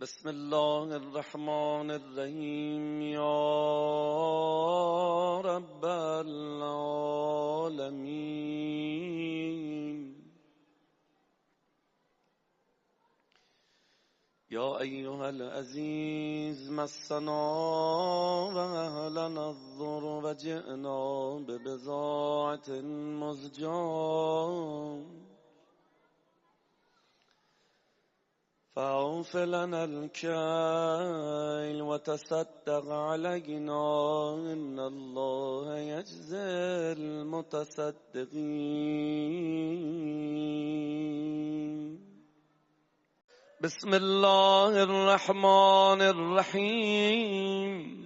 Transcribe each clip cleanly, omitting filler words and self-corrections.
بسم الله الرحمن الرحیم یا رب العالمین یا ایها العزیز مسنا و اهلنا الضر و جئنا ببضاعة مزجاة فاعف لنا الكيل وتصدق علينا إن الله يجزي المتصدقين. بسم الله الرحمن الرحيم.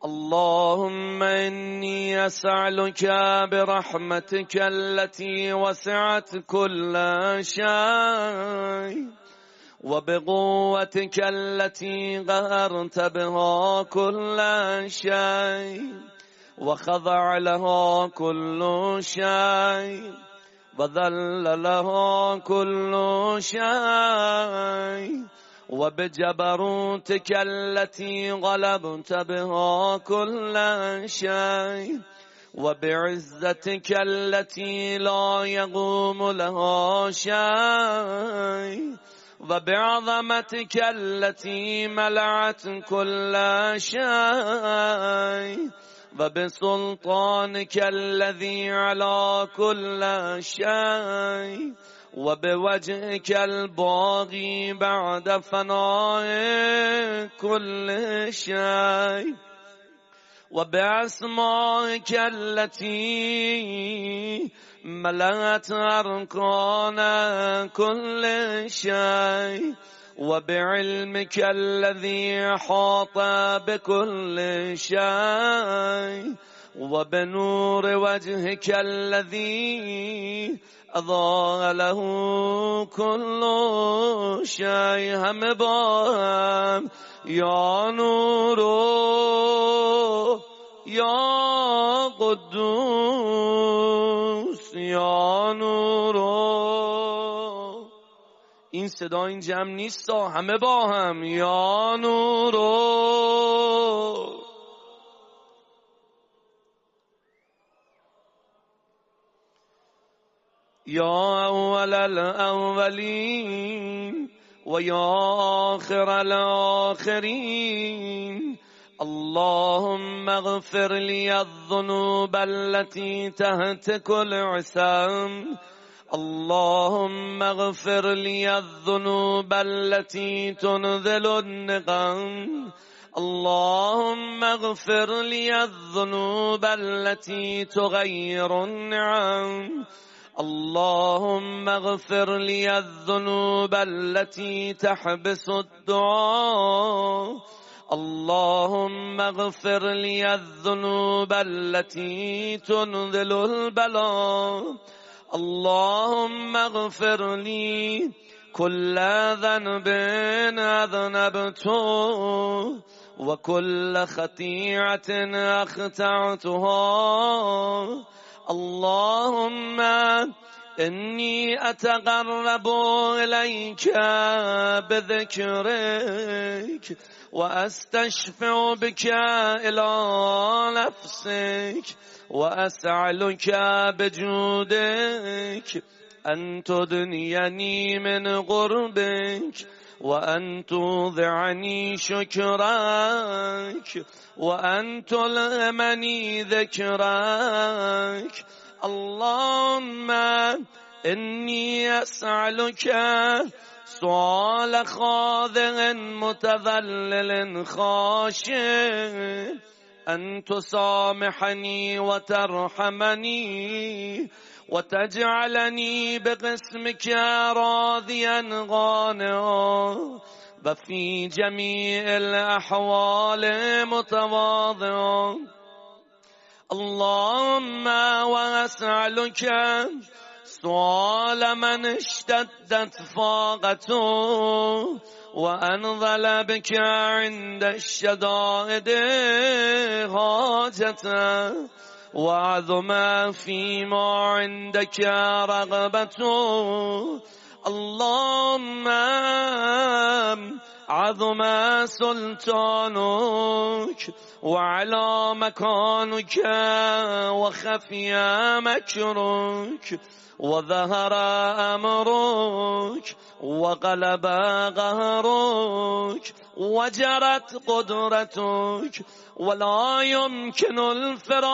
اللهم إني أسألك برحمتك التي وسعت كل شيء وبقوتك التي قهرت بها كل شيء وخضع لها كل شيء وذل لها كل شيء وبجبروتك التي غلبت بها كل شيء وبعزتك التي لا يقوم لها شيء وبعظمتك التي ملعت كل شيء وبسلطانك الذي على كل شيء وبوجهك الباغي بعد فناء كل شيء وبأسمائك التي ملأت أركان كل شيء وبعلمك الذي أحاط بكل شيء وبنور وجهك الذي أضاء له كل شيء هم بام يا نور يا قدوس یا نور. این صدا این جمع نیست، همه با هم یا نور یا اول الاولین و یا آخر الاخرین. اللهم اغفر لي الذنوب التي تهتك العصام. اللهم اغفر لي الذنوب التي تنزل النقم. اللهم اغفر لي الذنوب التي تغير النعم. اللهم اغفر لي الذنوب التي تحبس الدعاء. اللهم اغفر لي الذنوب التي تنزل البلاء. اللهم اغفر لي كل ذنب أذنبته وكل خطيئة أخطأتها. اللهم إني أتقرب إليك بذكرك وأستشفع بك إلى نفسك وأسألك بجودك أن تدنيني من قربك وأن توضعني شكرك وأن تلهمني ذكرك. اللهم إني أسألك سؤال خاضع متذلل خاشع أن تسامحني وترحمني وتجعلني بقسمك راضيا قانعا وفي جميع الأحوال متواضعا. اللهم وأسألك سؤال من اشتدت فاقته وأنزل بك عند الشدائد حاجته وعظم فيما عندك رغبته. اللهم عظم سلطانك وعلى مكانك وخفي مكرك وظهر أمرك وغلب قهرك وجرت قدرتك ولا يمكن الفرار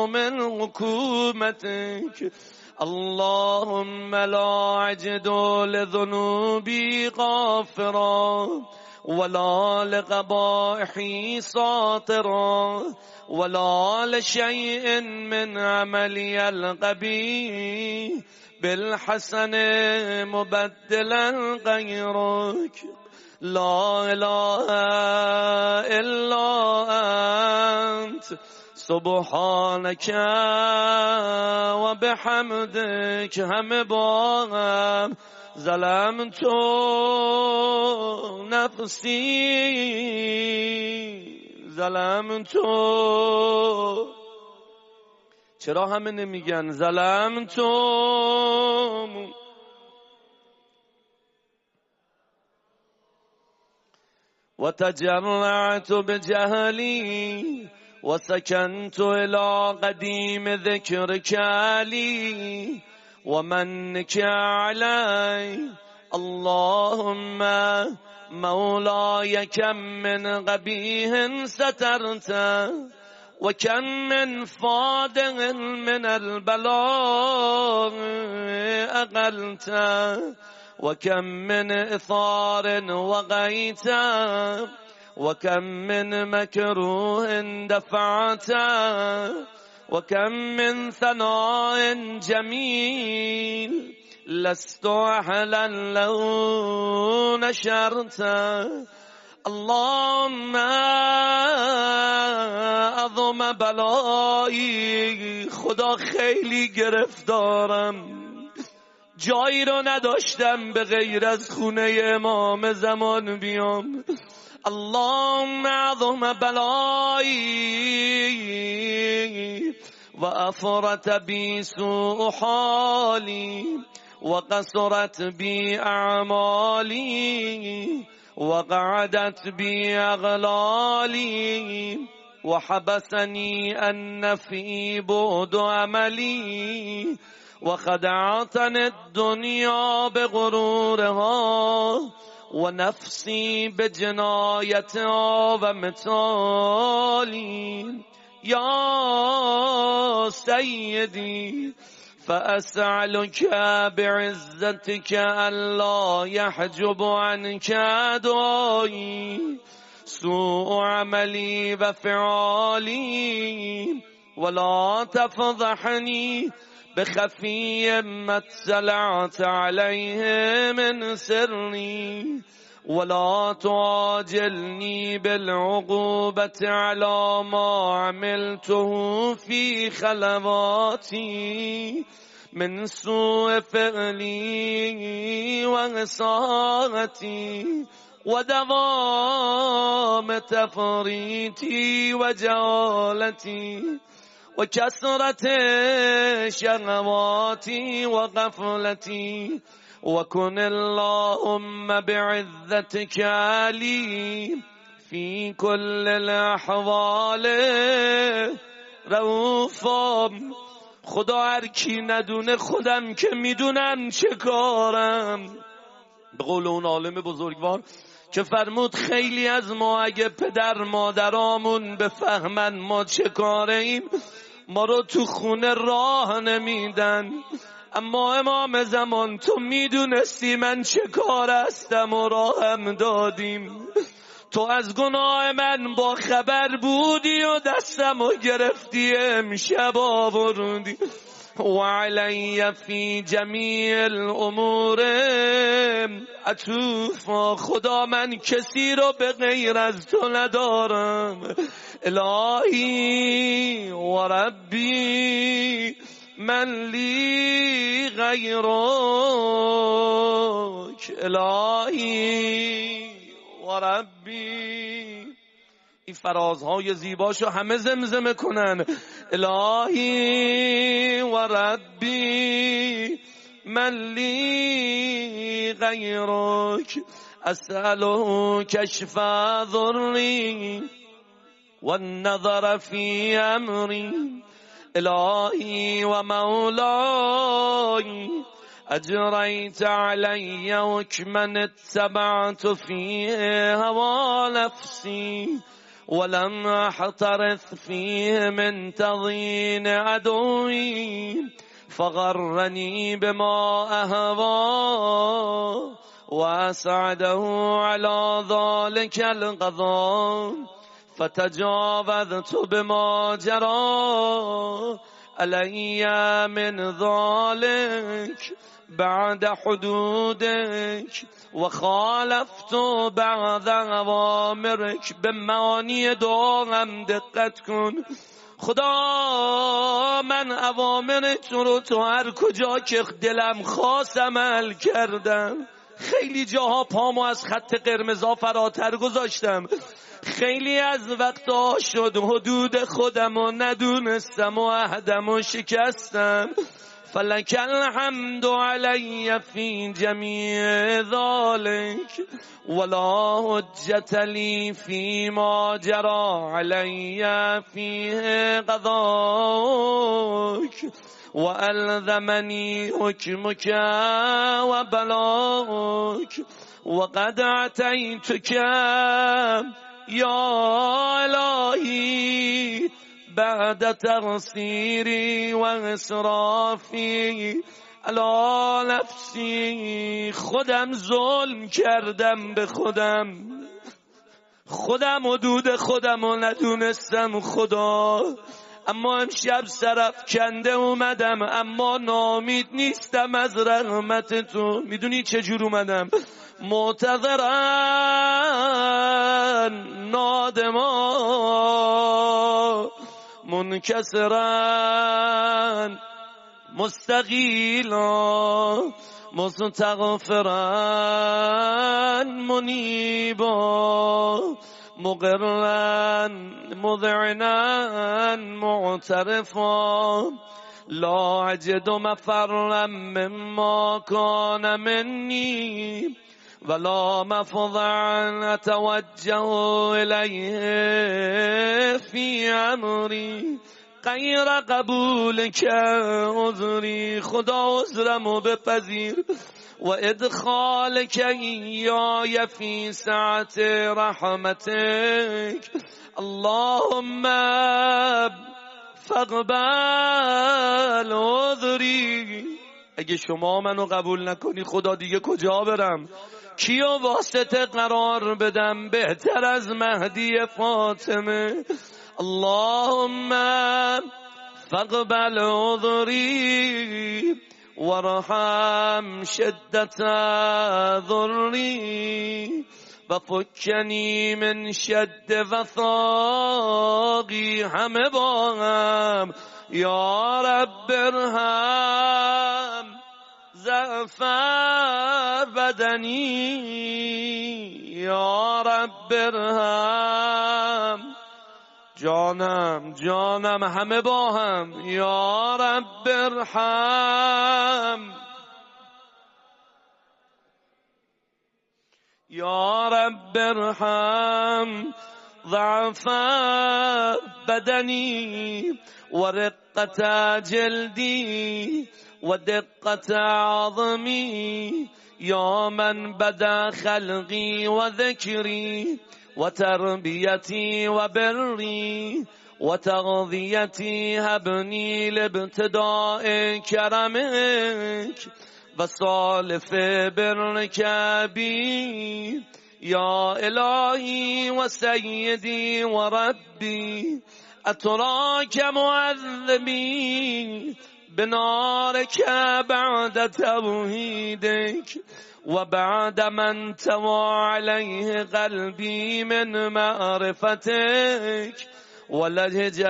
من حكومتك. اللهم لا أجد لذنوبي غافرا ولا لقبائحي ساطرا ولا لشيء من عملي القبيح بالحسن مبدلا غيرك. لا إله إلا أنت سبحانك وبحمدك. همه با هم ظلمت نفسی ظلمت. چرا همه نمیگن ظلمت؟ وتجرعت بجهلي وسكنت إلى قديم ذكرك لي ومنك علي. اللهم مولاي كم من قبيح سترت وكم من فادغ من البلاء أقلت وكم من إثار وقيت وكم من مكروه دفعت وكم من ثناء جميل لست أهلا له نشرت. اللهم عظم بلایی. خدا خیلی گرفتارم، جایی رو نداشتم به غیر از خونه امام زمان بیام. اللهم عظم بلایی و افرت بی سوء حالی و قصرت بی اعمالی و قعدت بی اغلالی و حبسنی ان فی بعد عملی و خدعتنی الدنیا بغرورها و نفسی بجنایتها و مثالی. یا سیدی فأسألك بعزتك ألا يحجب عنك دعائي سوء عملي وفعالي ولا تفضحني بخفي ما اطلعت عليه من سري ولا تعاجلني بالعقوبة على ما عملته في خلواتي من سوء فعلي وإساءتي ودوام تفريطي وجهالتي وكثرة شهواتي وغفلتي. وكن اللهم بعزتك لي في كل الأحوال رؤوفا. خدا هر کی ندونه خودم که میدونم چه کارم. به قول اون عالم بزرگوار که فرمود خیلی از ما اگه پدر مادرامون بفهمن ما چه کاره ایم ما رو تو خونه راه نمیدن. اما امام زمان تو میدونستی من چه کار هستم و راهم دادیم. تو از گناه من با خبر بودی و دستم و گرفتی امشب آوردی. و علی فی جمیع الامور عطوفا. خدا من کسی رو به غیر از تو ندارم. الهی و ربی من لی غیرک. الهی و ربی. این فرازهای زیباشو همه زمزمه کنن. الهی و ربی من لي غيرك أسأله كشف ضري والنظر في أمري إلهي ومولاي أجريت علي حكما اتبعت فيه هوى نفسي ولم أحترث فيه من تضيين عدوي فغرني بما أهوى وأسعده على ذلك القضاء فتجاوزت بما جرى علي من ذلك بعد حدودك وخالفت بعد اوامرك. به معانی دعایم دقت کن. خدا من اوامرت رو تو هر کجا که دلم خواست عمل کردم. خیلی جاها پامو از خط قرمزا فراتر گذاشتم. خیلی از وقتا شد حدود خودم و ندونستم و عهدم و شکستم. فلک الحمد علی فی جمیع ذلک ولا حجت لی فی ما جرى علی فیه قضاک والزمنی حکمک و بلاک وقد اتیتک یا الهی بعد تقصیری و اسرافی علی نفسی. خودم ظلم کردم به خودم حدود خودم و ندونستم خدا. اما امشب سرافکنده اومدم، اما ناامید نیستم از رحمت تو. میدونی چجور اومدم؟ معتذرا نادما منکسرا مستقیلا مستغفرا منیبا مقرا مذعنا معترفا لا اجد مفرا مما كان مني ولا مفضعا اتوجه الیه فی امری غیر قبول که عذری. خدا عذرمو بپذیر و ادخال که ایای فی سعت رحمتک. اللهم فاقبل عذری. اگه شما منو قبول نکنی خدا دیگه کجا برم؟ کیو واسطه قرار بدم بهتر از مهدی فاطمه؟ اللهم فاقبل عذری وارحم شدت ضری و فکنی من شد وثاقی. همه با هم یا رب ارحم ضعف بدنی یا رب ارحم جانم همه با هم یا رب ارحم یا رب ارحم ضعف بدنی و رقت جلدی و دقت عظمی یا من بدا خلقی و ذکری و تربیتی و بری و تغذیتی هبنی لابتداء کرمک و صالف برک بی یا الهی و سیدی و ربی اتراک معذبی بنارك بعد توحيدك وبعد من توى عليه قلبي من معرفتك ولهج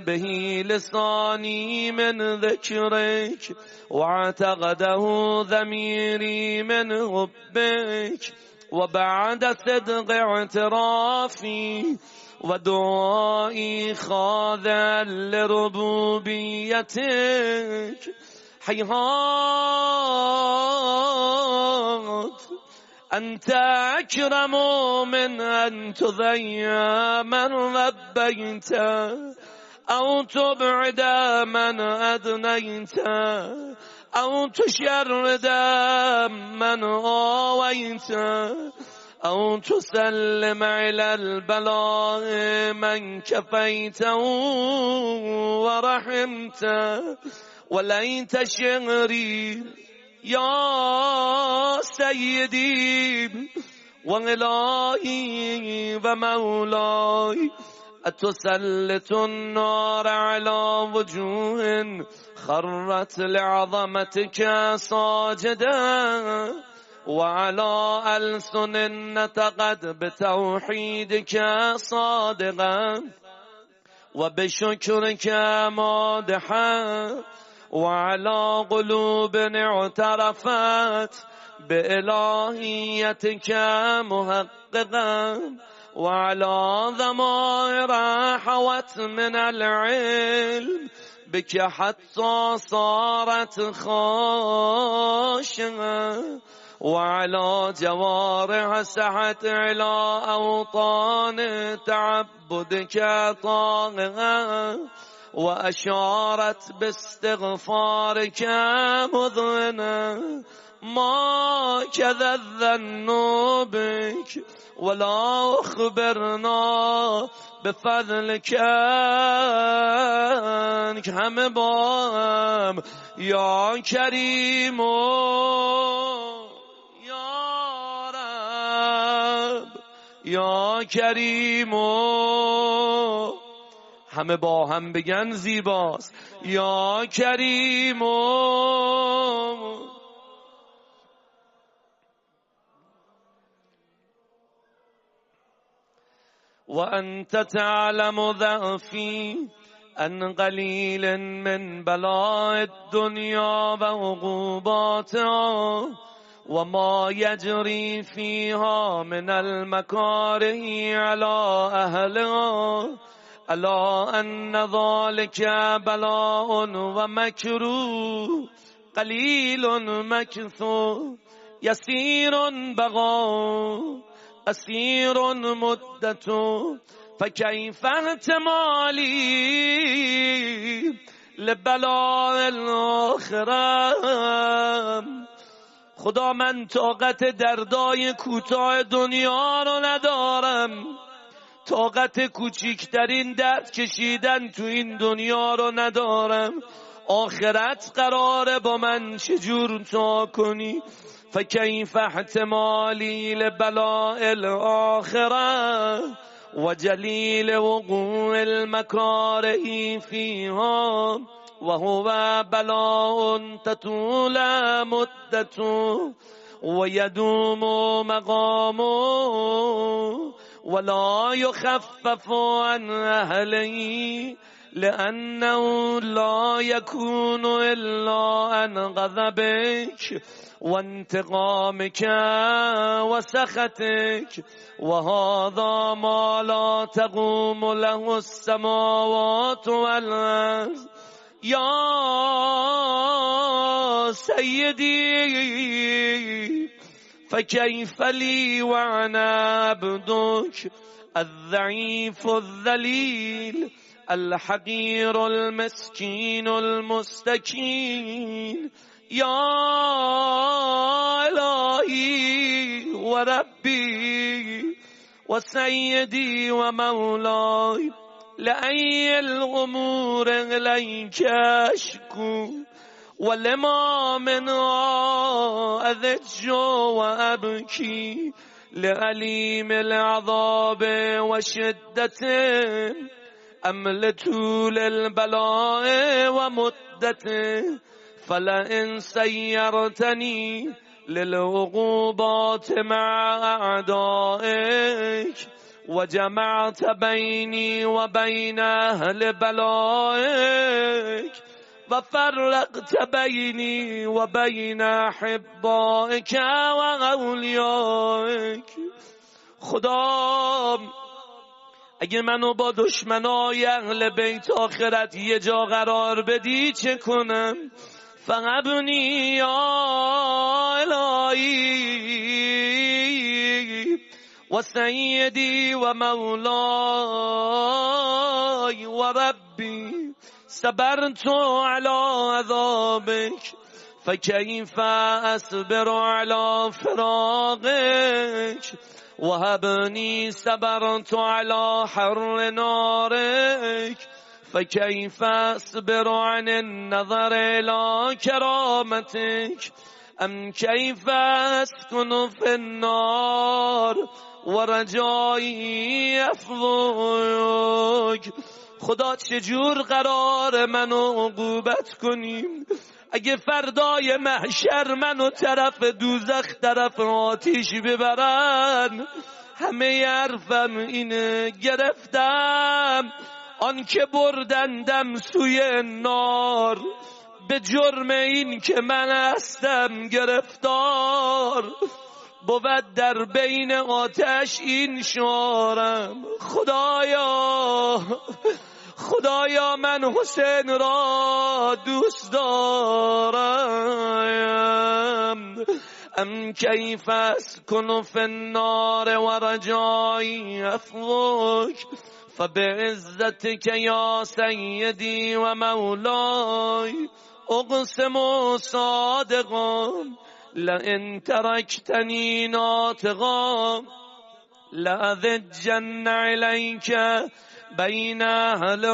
به لساني من ذكرك واعتقده ضميري من حبك وبعد صدق اعترافي ودعائي خاضعا لربوبيتك هیهات انت اکرم من ان تضیع من ربیت او تبعد من ادنیت او تشرد من آویت او تسلم على البلاء من كفيت ورحمت وليت شعري يا سيدي وإلهي ومولاي أتسلط النار على وجوه خرت لعظمتك ساجدا وعلى ألسن نطقت بتوحيدك صادقا وبشكرك مادحا وعلى قلوب اعترفت بإلهيتك محققا وعلى ضمائر حوت من العلم بك حتى صارت خاشعة وعلى جوارح سحت إلى أوطان تعبدك طاغية وأشارت باستغفارك مذعنة ما كذا الظن بك ولا أخبرنا بفضلك هم بام يا كريم يا رب يا كريم همه با هم بگن زیباست یا کریم وأنت تعلم ضعفي أن قليل من بلاء الدنيا وعقوباتها وما يجري فيها من المكاره على أهلها ألا أن ذلك بلاء ومكروه قليل مكثو يسير بغاء قصير مدته فكيف احتمالي لبلاء الآخرة خدا من طاقت دردای کوتاه دنیا رو ندارم طاقت کوچکترین درد کشیدن تو این دنیا رو ندارم آخرت قراره با من چجور تا کنی فكيف احتمالي لبلاء الآخرة وجليل وقوع المكاره فيها وهو بلاء تطول مدته ويدوم مقامه ولا يخفف عن أهله لأنه لا يكون إلا عن غضبك وانتقامك وسخطك وهذا ما لا تقوم له السماوات والأرض يا سيدي فكيف لي وأنا عبدك الضعيف الذليل الحقير المسكين المستكين يا إلهي وربي وسيدي ومولاي لأي الأمور إليك أشكو ولما منها أذج وأبكي لأليم العذاب وشدته أم لطول البلاء ومدته فلئن سيرتني للعقوبات مع أعدائك وجمعت بيني وبين أهل بلائك وفرقت بيني وبين أحبائك وأوليائك خدا اگه منو با دشمنای اهل بیت آخرت یه جا قرار بدی چه کنم فهبنی یا الهی و سیدی و مولای و ربی صبرت على عذابك فكيف أصبر على فراقك وهبني صبرت على حر نارك فكيف أصبر عن النظر إلى كرامتك أم كيف أسكن في النار ورجائي أفضلك. خدا چجور قرار منو عقوبت کنیم اگه فردای محشر منو طرف دوزخ طرف آتیش ببرن؟ همه حرفم اینه گرفتم آن که بردندم سوی نار به جرم این که من هستم گرفتار. بود در بین آتش این شارم خدایا من حسین را دوست دارم. ام کیف اسکن فی النار و رجایی افوک فبعزتک یا سیدی و مولای اقسم صادقا لئن ترکتنی ناطقا لأذجن علیک بین اهل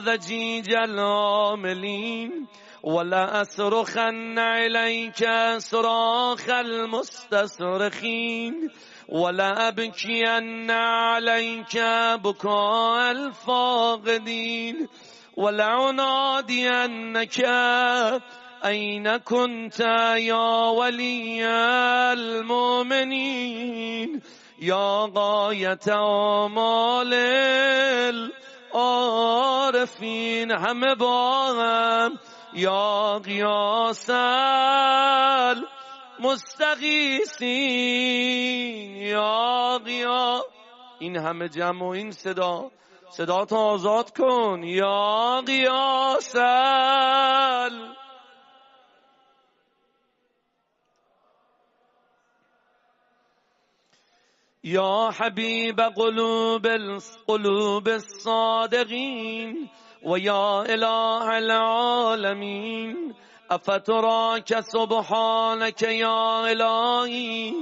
ضجیج العاملین ولأصرخن علیک صراخ المستصرخین ولأبکین علیک بکاء الفاقدین ولعنادینک أين كنت يا ولي المؤمنين يا غاية آمال العارفين همه با هم یا غیاث المستغیثین یا غیاث. این همه جمع و این صدا تو آزاد کن. یا غیاث یا حبیب قلوب الصادقین و یا اله العالمین افتراک سبحانک یا الهی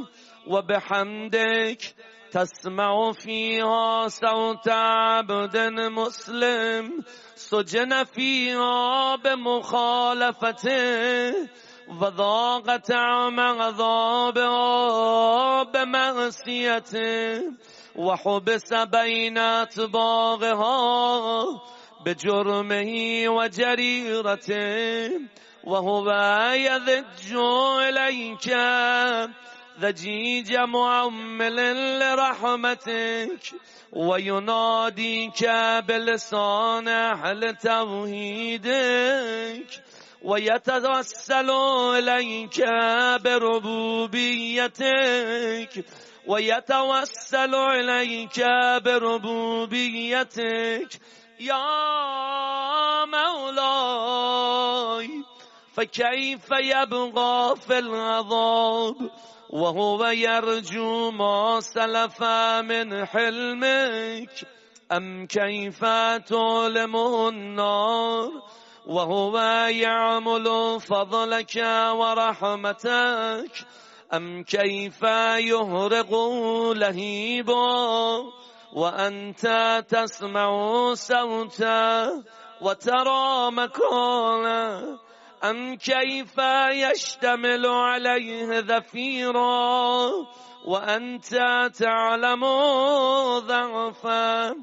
و بحمدک تسمع فيها صوت عبد مسلم سجن فيها بمخالفته وذاق طعم عذابها بمعصيته وحبس بين أطباقها بجرمه وجريرته وهو يذج إليك ذجيج معمل لرحمتك ويناديك بلسان أهل توحيدك ويتوسل إليك بربوبيتك ويتوسل إليك بربوبيتك يا مولاي فكيف يبقى في العذاب وهو يرجو ما سلف من حلمك أم كيف تعلمه النار وهو يعمل فضلك ورحمتك أم كيف يهرق لهيبا وأنت تسمع صوتا وترى مكانا أم كيف يشتمل عليه ذفيرا وأنت تعلم ضعفا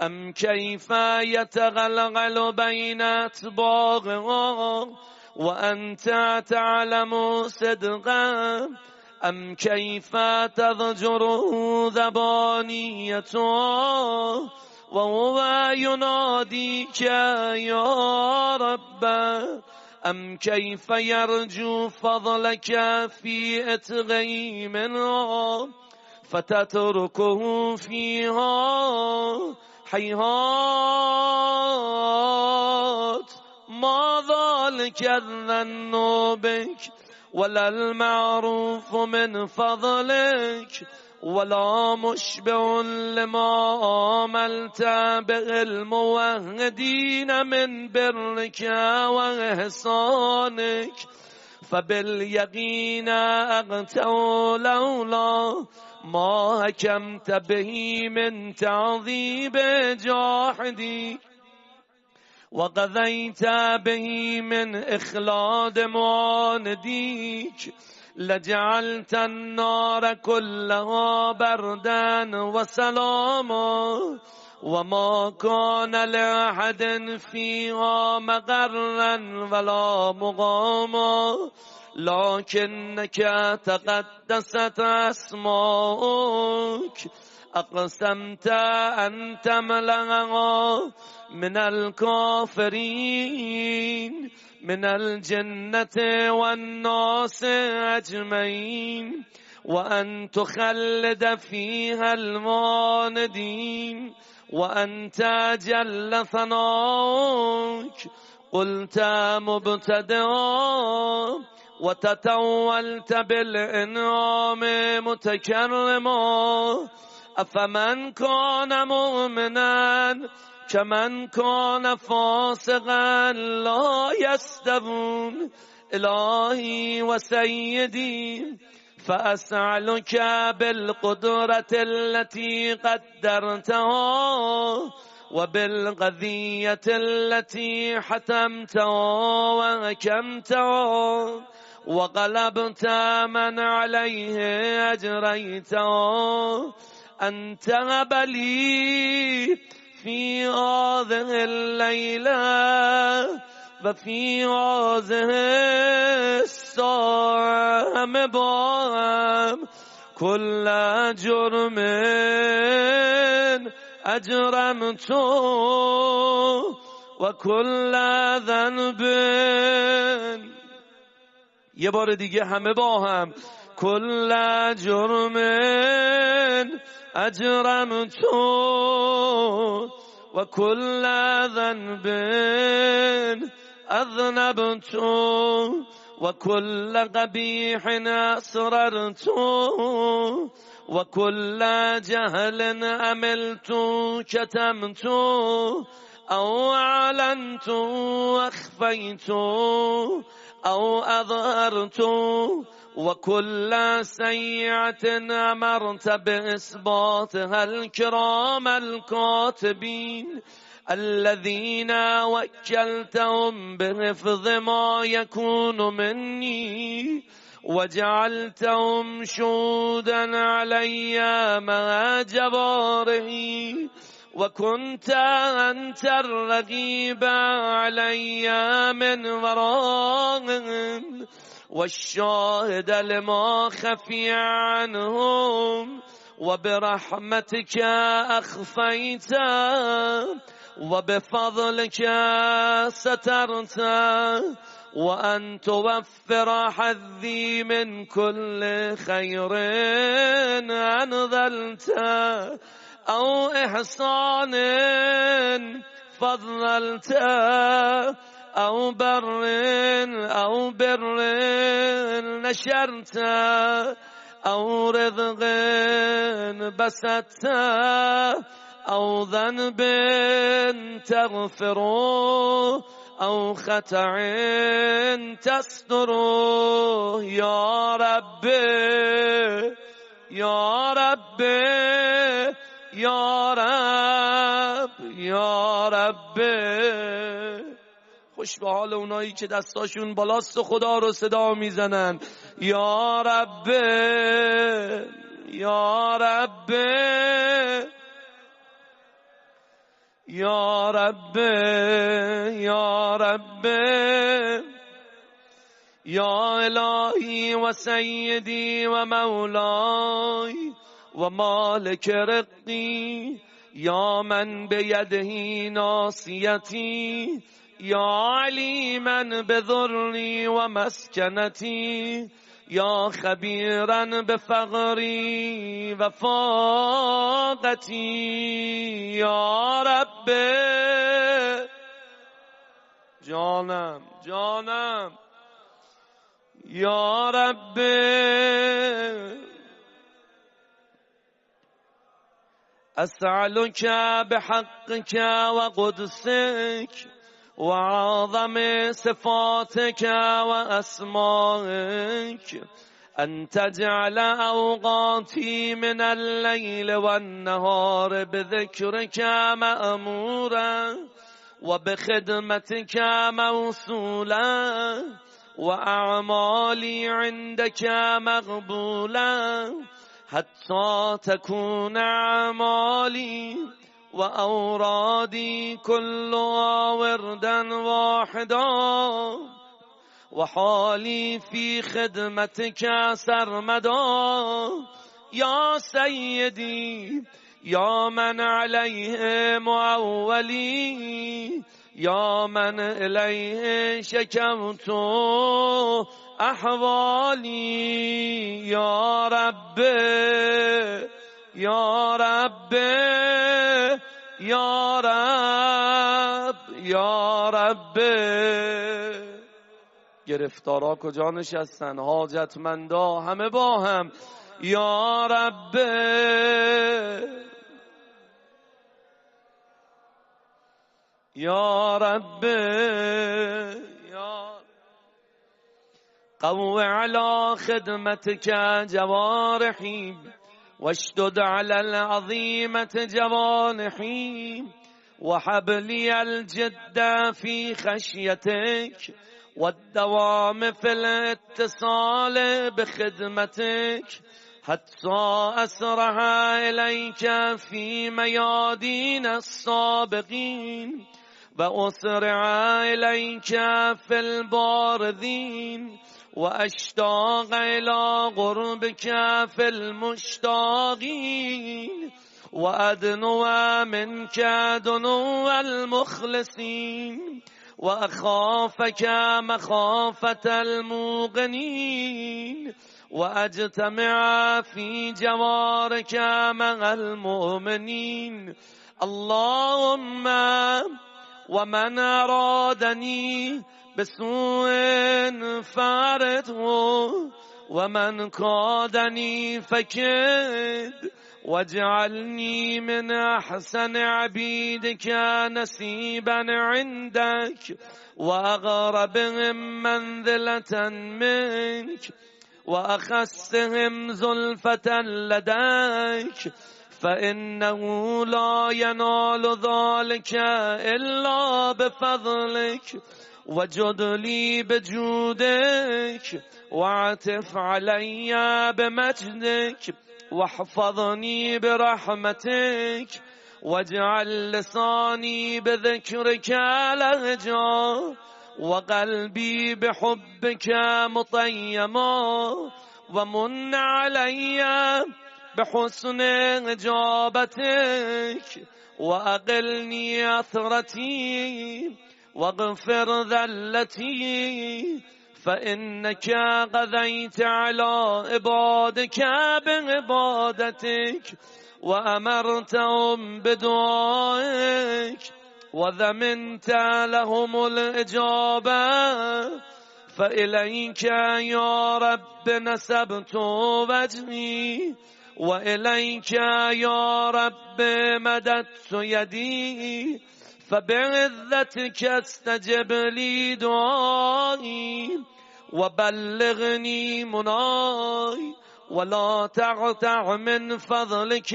أم كيف يتغلغل بين أطباقها وأنت تعلم صدقا أم كيف تضجر ذبانيتها وهو يناديك يا رب أم كيف يرجو فضلك في إتغي منها فتتركه فيها حيهات ما ذلك الظن بك ولا المعروف من فضلك ولا مشبع لما عملت به الموحدين من برك وإحسانك فباليقين أغتوا لولا ما حكمت به من تعذيب جاحدي وقضيت به من إخلاد معانديك لجعلت النار كلها بردا وسلاما وما كان لأحد فيها مقرا ولا مقاما لكنك تقدست أسماؤك أقسمت أن تملأها من الكافرين من الجنة والناس أجمعين وأن تخلد فيها المعاندين وأنت جل ثناؤك قلت مبتدئا وتتولت بالإنعام متكرما أفمن كان مؤمنا كمن كان فاسقا لا يستوون إلهي وسيدي فأسألك بالقدرة التي قدرتها وبالقضية التي حتمتها وحكمتها وقلبت من عليه أجريتها أن تهب لي في هذه الليلة وفي هذه الساعة مبام كل جرم أجرمته وكل ذنب یه بار دیگه همه با هم كل جرم أجرمته وكل ذنب أذنبته وكل قبيح أسررته وكل جهل عملت كتمت أو أعلنت أخفيت أو أظهرت وكل سيئة أمرت بإثباتها الكرام الكاتبين الذين وكلتهم بحفظ ما يكون مني وجعلتهم شهودا علي مع جوارحي وكنت أنت الرقيب علي من وراءهم والشاهد لما خفي عنهم وبرحمتك أخفيت وبفضلك سترت وأن توفر حظي من كل خير أنزلت أو إحسان فضلت أو بر نشرت أو رزق بسطت أو ذنب تغفر أو خطأ تستر يا رب يا رب یا رب یا رب. خوش به حال اونایی که دستاشون بالاست و خدا رو صدا میزنن. یا رب یا رب یا رب یا رب یا الهی و سیدی و مولای و مالک رقی یا من بیده ناصیتی یا علیما بذری و مسکنتی یا خبیرا بفقری و فاقتی یا رب جانم جانم یا رب اسألك بحقك وقدسك وعظم صفاتك وأسمائك أن تجعل أوقاتي من الليل والنهار بذكرك مأمورا وبخدمتك موصولا وأعمالي عندك مقبولا حتى تكون أعمالي وأورادي كلها وردا واحدا وحالي في خدمتك سرمدا يا سيدي يا من عليه معولي يا من إليه شكوت أحوالي يا رب يا رب یا رب یا رب. گرفتارا کجا نشستن؟ حاجتمندا همه با هم یا رب یا رب یا قو على خدمتك جوارحي واشدد على العظيمة جوانحي وهب لي الجد في خشيتك والدوام في الاتصال بخدمتك حتى أسرع إليك في ميادين السابقين وأسرع إليك في البارذين وأشتاق إلى قربك في المشتاقين وأدنو منك دنو المخلصين وأخافك مخافة الموقنين وأجتمع في جوارك مع المؤمنين. اللهم ومن أرادني بسوء فارته ومن كادني فكد واجعلني من أحسن عبيدك نسيبا عندك وأقربهم منزلة منك وأخسهم زلفة لديك فإنه لا ينال ذلك إلا بفضلك وجد لي بجودك واعتف علي بمجدك واحفظني برحمتك واجعل لساني بذكرك لهجا وقلبي بحبك مطيما ومن علي بحسن إجابتك وأقلني أثرتي واغفر ذلتي فإنك قضيت على عبادك بعبادتك وأمرتهم بدعائك وضمنت لهم الإجابة فإليك يا رب نسبت وجهي وإليك يا رب مددت يدي فبعزتك استجب لي دعائي وبلغني مناي ولا تقطع من فضلك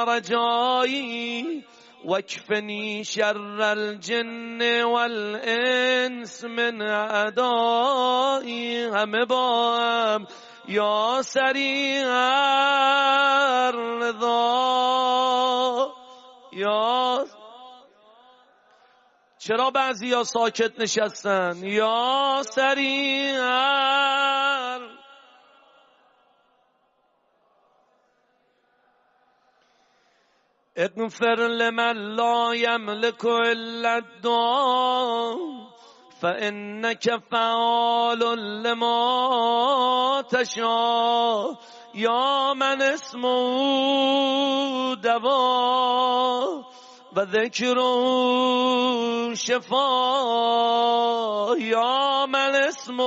رجائي واكفني شر الجن والإنس من أعدائي. همه با هم یا سریع الرضا یا چرا بعضی ها ساکت نشستن؟ یا سریع اغفر لمن لا يملك إلا الدعاء فإنك فعال لما تشاء يا من اسمه دوا و ذکر شفا یا من اسمه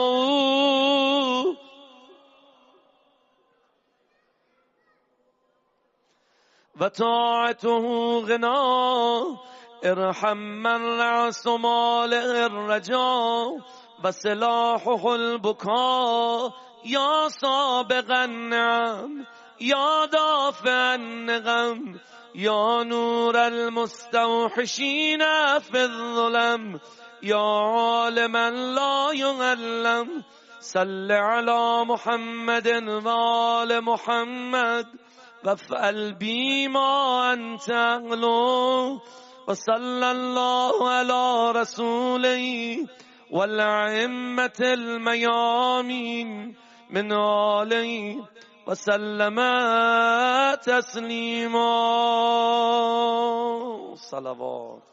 و طاعته غنا ارحم من رأس مال الرجا و سلاحه البکا یا سابق النعم یا دافع النقم یا نور المستوحشین فی الظلم یا عالما لا يعلم صل علی محمد و آل محمد وافعل بی ما انت اهله و صلی الله علی رسوله والأئمة الميامين من آله وسلم تسلیما. صلوات.